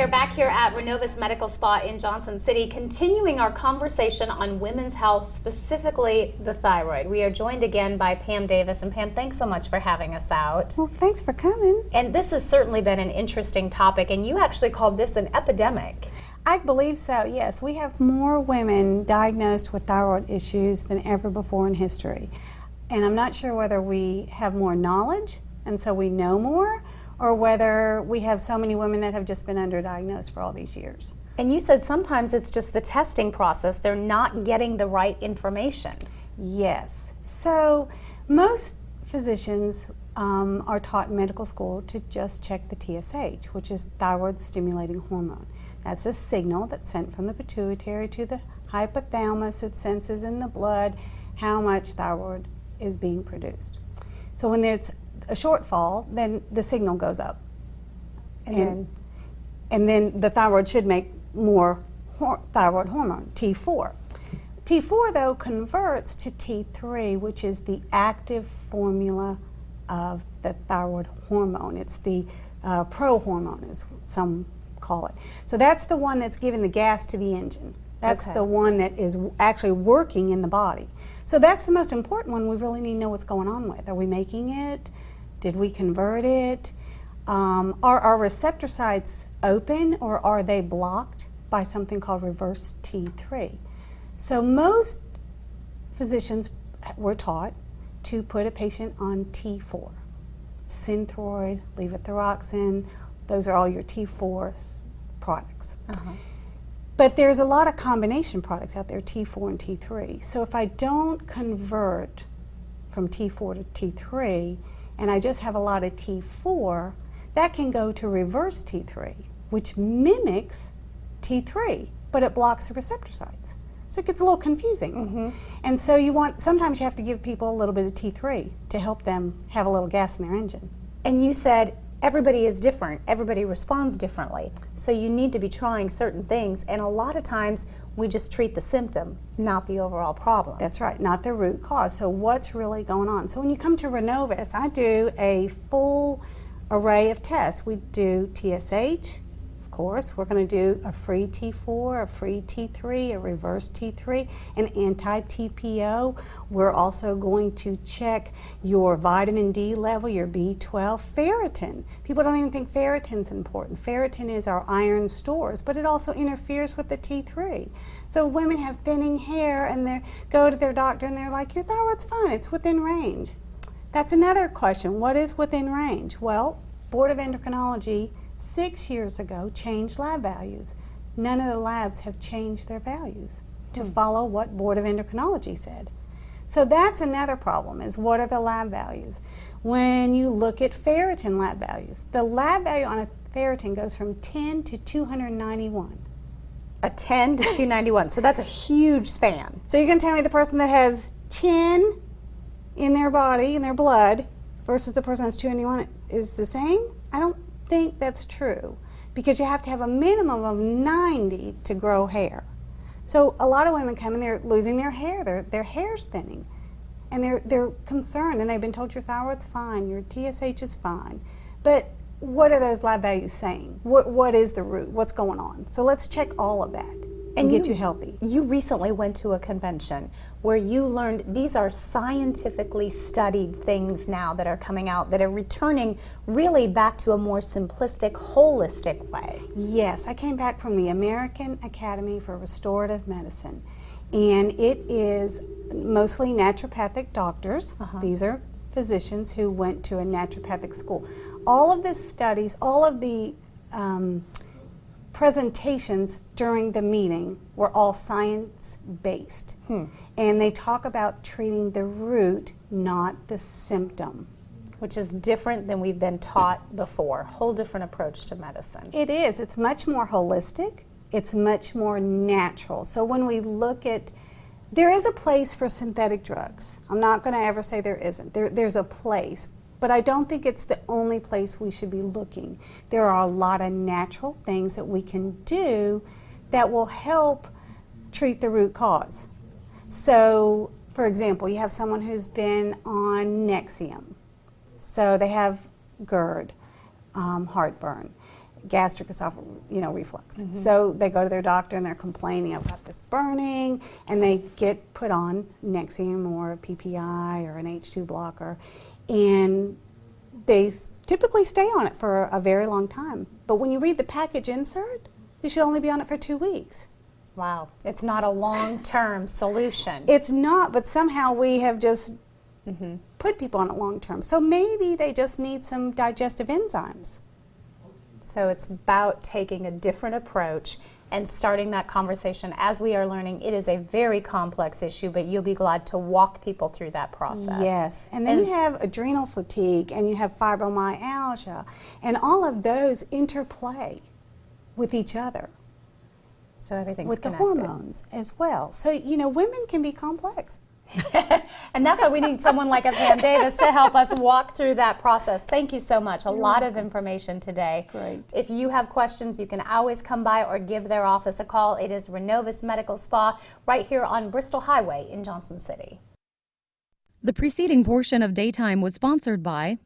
are back here at Renovus Medical Spa in Johnson City, continuing our conversation on women's health, specifically the thyroid. We are joined again by Pam Davis. And Pam, thanks so much for having us out. Well, thanks for coming. And this has certainly been an interesting topic, and you actually called this an epidemic. I believe so, yes. We have more women diagnosed with thyroid issues than ever before in history. And I'm not sure whether we have more knowledge, and so we know more, or whether we have so many women that have just been underdiagnosed for all these years. And you said sometimes it's just the testing process. They're not getting the right information. Yes. So most physicians are taught in medical school to just check the TSH, which is thyroid stimulating hormone. That's a signal that's sent from the pituitary to the hypothalamus. It senses in the blood how much thyroid is being produced. So when there's a shortfall, then the signal goes up. And then the thyroid should make more thyroid hormone, T4. T4, though, converts to T3, which is the active formula of the thyroid hormone. It's the prohormone, as some call it. So that's the one that's giving the gas to the engine. That's the one that is actually working in the body. So that's the most important one. We really need to know what's going on with. Are we making it? Did we convert it? Are our receptor sites open, or are they blocked by something called reverse T3? So most physicians were taught to put a patient on T4. Synthroid, levothyroxine, those are all your T4 products. But there's a lot of combination products out there, T4 and T3. So if I don't convert from T4 to T3, and I just have a lot of T4, that can go to reverse T3, which mimics T3, but it blocks the receptor sites. So it gets a little confusing. And so sometimes you have to give people a little bit of T3 to help them have a little gas in their engine. And you said everybody is different. Everybody responds differently. So you need to be trying certain things, and a lot of times we just treat the symptom, not the overall problem. That's right, not the root cause. So what's really going on? So when you come to Renovus, I do a full array of tests. We do TSH, of course. We're going to do a free T4, a free T3, a reverse T3, an anti-TPO. We're also going to check your vitamin D level, your B12, ferritin. People don't even think ferritin's important. Ferritin is our iron stores, but it also interferes with the T3. So women have thinning hair and they go to their doctor and they're like, your thyroid's fine, it's within range. That's another question. What is within range? Well, Board of Endocrinology 6 years ago changed lab values. None of the labs have changed their values to follow what Board of Endocrinology said. So that's another problem, is what are the lab values? When you look at ferritin lab values, the lab value on a ferritin goes from 10 to 291. A 10 to 291, so that's a huge span. So you can tell me the person that has 10 in their body, in their blood, versus the person that's 291 is the same? I don't think that's true, because you have to have a minimum of 90 to grow hair. So a lot of women come and they're losing their hair, their hair's thinning, and they're concerned, and they've been told your thyroid's fine, your TSH is fine. But what are those lab values saying? What is the root? What's going on? So let's check all of that and get you healthy. You recently went to a convention where you learned these are scientifically studied things now that are coming out that are returning really back to a more simplistic, holistic way. Yes, I came back from the American Academy for Restorative Medicine, and it is mostly naturopathic doctors. These are physicians who went to a naturopathic school. All of the studies, all of the presentations during the meeting were all science-based. And they talk about treating the root, not the symptom. Which is different than we've been taught before. Whole different approach to medicine. It is. It's much more holistic. It's much more natural. So when we look at, there is a place for synthetic drugs. I'm not going to ever say there isn't. There's a place. But I don't think it's the only place we should be looking. There are a lot of natural things that we can do that will help treat the root cause. So, for example, you have someone who's been on Nexium. So they have GERD, heartburn. gastric esophageal reflux. So they go to their doctor and they're complaining, I've got this burning, and they get put on Nexium or a PPI or an H2 blocker, and they typically stay on it for a very long time. But when you read the package insert, they should only be on it for 2 weeks. Wow, it's not a long-term solution. It's not, but somehow we have just put people on it long-term. So maybe they just need some digestive enzymes. So it's about taking a different approach and starting that conversation. As we are learning, it is a very complex issue, but you'll be glad to walk people through that process. Yes, and then you have adrenal fatigue and you have fibromyalgia, and all of those interplay with each other. So everything's with connected. The hormones as well. So, you know, women can be complex. And that's why we need someone like a Pam Davis to help us walk through that process. Thank you so much. A lot of information today. Great. If you have questions, you can always come by or give their office a call. It is Renovus Medical Spa right here on Bristol Highway in Johnson City. The preceding portion of Daytime was sponsored by